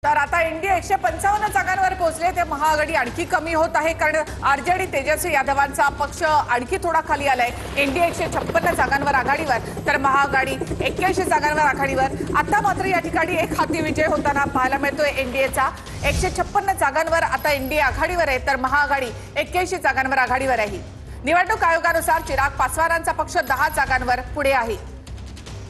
तर आता एनडीए 155 जागांवर पोहोचले ते महाआघाडी आणखी कमी होत आहे कारण आरजेडी तेजस्वी यादवांचा पक्ष आणखी थोडा खाली आलाय। एनडीए 156 जागांवर आघाडीवर तर महाआघाडी 81 जागांवर आघाडीवर। आता मात्र या ठिकाणी एक हाती विजय होताना पाहायला मिळतोय एनडीएचा। 156 जागांवर आता एनडीए आघाडीवर आहे तर महाआघाडी 81 जागांवर आघाडीवर आहे। निवडणूक आयोगानुसार चिराग पासवानांचा पक्ष 10 जागांवर पुढे आहे।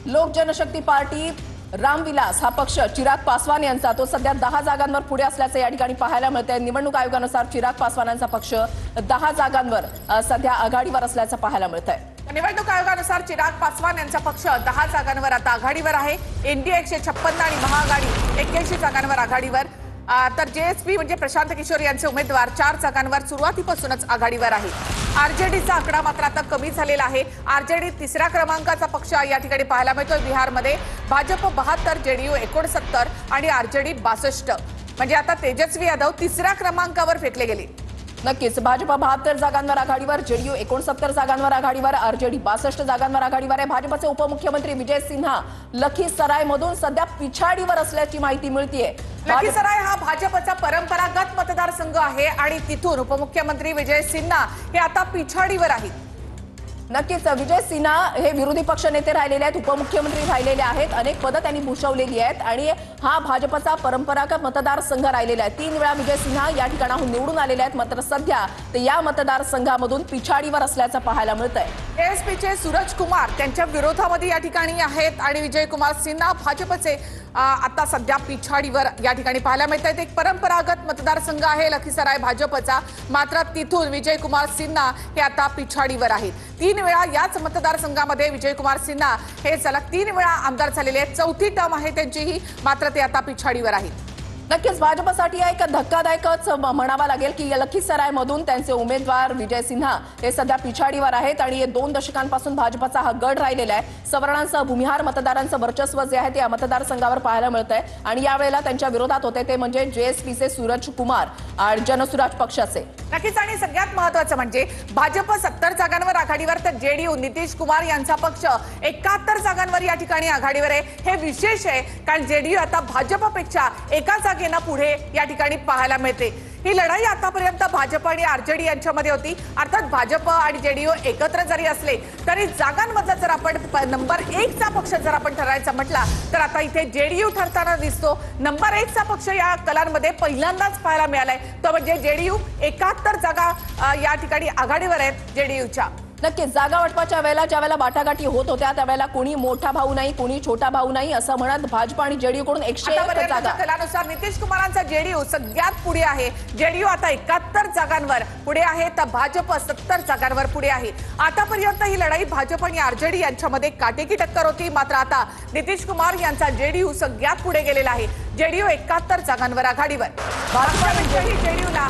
लोक जनशक्ती पार्टी रामविलास हा पक्ष चिराग पासवान यांचा तो सध्या 10 जागांवर पुढे असल्याचे या ठिकाणी पाहायला मिळते। निवडणूक आयोगानुसार चिराग पासवानांचा पक्ष 10 जागांवर सध्या आघाडीवर असल्याचं पाहायला मिळतंय। निवडणूक आयोगानुसार चिराग पासवान यांचा पक्ष 10 जागांवर आता आघाडीवर आहे। एनडीए 156 आणि महाआघाडी 81 जागांवर आघाडीवर। तर जेएसपी म्हणजे प्रशांत किशोर यांचे उमेदवार 4 जागांवर सुरुवातीपासूनच आघाडीवर आहे। आरजेडीचा आकडा मात्र आता कमी झालेला आहे। आरजेडी तिसऱ्या क्रमांकाचा पक्ष या ठिकाणी पाहायला मिळतोय। बिहारमध्ये भाजप 72, जेडीयू 69 आणि आरजेडी 62। म्हणजे आता तेजस्वी यादव तिसऱ्या क्रमांकावर फेकले गेले। नक्कीच भाजप 72 जागांवर आघाडीवर, जेडीयू 69 जागांवर आघाडीवर, आरजेडी 62 जागांवर आघाडीवर आहे। भाजपचे उपमुख्यमंत्री विजय सिन्हा लखीसरायमधून सध्या पिछाडीवर असल्याची माहिती मिळतेय। लखीसराय हा भाजपचा परंपरागत मतदारसंघ आहे आणि तिथून उपमुख्यमंत्री विजय सिन्हा हे आता पिछाडीवर आहेत। नक्कीच विजय सिन्हा हे विरोधी पक्ष नेते राहिलेले आहेत, उपमुख्यमंत्री राहिलेले आहेत, अनेक पदं त्यांनी भूषवलेली आहेत आणि हा भाजपचा परंपरागत मतदारसंघ राहिलेला आहे। 3 वेळा विजय सिन्हा या ठिकाणाहून निवडून आलेले आहेत, मात्र सध्या ते या मतदारसंघामधून पिछाडीवर असल्याचं पाहायला मिळतंय। एएसपीचे सूरज कुमार त्यांच्या विरोधामध्ये या ठिकाणी आहेत आणि विजय कुमार सिन्हा भाजपचे आता सध्या पिछाडीवर या ठिकाणी पाहायला मिळत आहेत। एक परंपरागत मतदारसंघ आहे लखीसराय भाजपचा, मात्र तिथून विजय कुमार सिन्हा हे आता पिछाडीवर आहेत। 3 वेळा याच मतदारसंघामध्ये विजय कुमार सिन्हा हे सलग 3 वेळा आमदार झालेले आहेत। 4थी टर्म आहे त्यांचीही, मात्र ते आता पिछाडीवर आहेत। नक्कीच भाजपसाठी एक धक्कादायकच म्हणावा लागेल की लखीसरायमधून त्यांचे उमेदवार विजय सिन्हा हे सध्या पिछाडीवर आहेत आणि 2 दशकांपासून भाजपचा हा गड राहिलेला आहे। सवर्णांसह भूमिहार मतदारांचं वर्चस्व जे आहे ते या मतदारसंघावर पाहायला मिळतंय आणि यावेळेला त्यांच्या विरोधात होते ते म्हणजे जेएसपीचे सूरज कुमार आणि जनसुराज पक्षाचे। नक्कीच आणि सगळ्यात महत्त्वाचं म्हणजे भाजप 70 जागांवर आघाडीवर तर जेडीयू नितीश कुमार यांचा पक्ष 71 जागांवर या ठिकाणी आघाडीवर आहे। हे विशेष आहे कारण जेडीयू आता भाजपपेक्षा एका जागेना पुढे या ठिकाणी पाहायला मिळते। ही लढाई आतापर्यंत भाजप आणि आरजेडी यांच्यामध्ये होती। अर्थात भाजप आणि जेडीयू एकत्र जरी असले तरी जागांमधला जर आपण नंबर 1 चा पक्ष जर आपण ठरवायचा म्हटला तर आता इथे जेडीयू ठरताना दिसतो। नंबर 1 चा पक्ष या कलांमध्ये पहिल्यांदाच पाहायला मिळालाय, तो म्हणजे जेडीयू। 71 जागा या ठिकाणी आघाडीवर आहेत जेडीयूच्या। नक्कीच जागा वाटपाच्या वेळेला ज्यावेळेला वाटाघाटी होत होत्या त्यावेळेला कोणी मोठा भाऊ नाही, कोणी छोटा भाऊ नाही असं म्हणत भाजप आणि जेडीयू कडून 101 जागा। कलानुसार नितीश कुमारांचा जेडीयू सगळ्यात पुढे आहे। जेडीयू आता 71 जागांवर पुढे आहे तर भाजप 70 जागांवर पुढे आहे। आतापर्यंत ही लढाई भाजप आणि आरजेडी यांच्यामध्ये काटेकी टक्कर होती, मात्र आता नितीश कुमार यांचा जेडीयू सगळ्यात पुढे गेलेला आहे। जेडीयू 71 जागांवर आघाडीवर। भाजप आणि जेडीयूला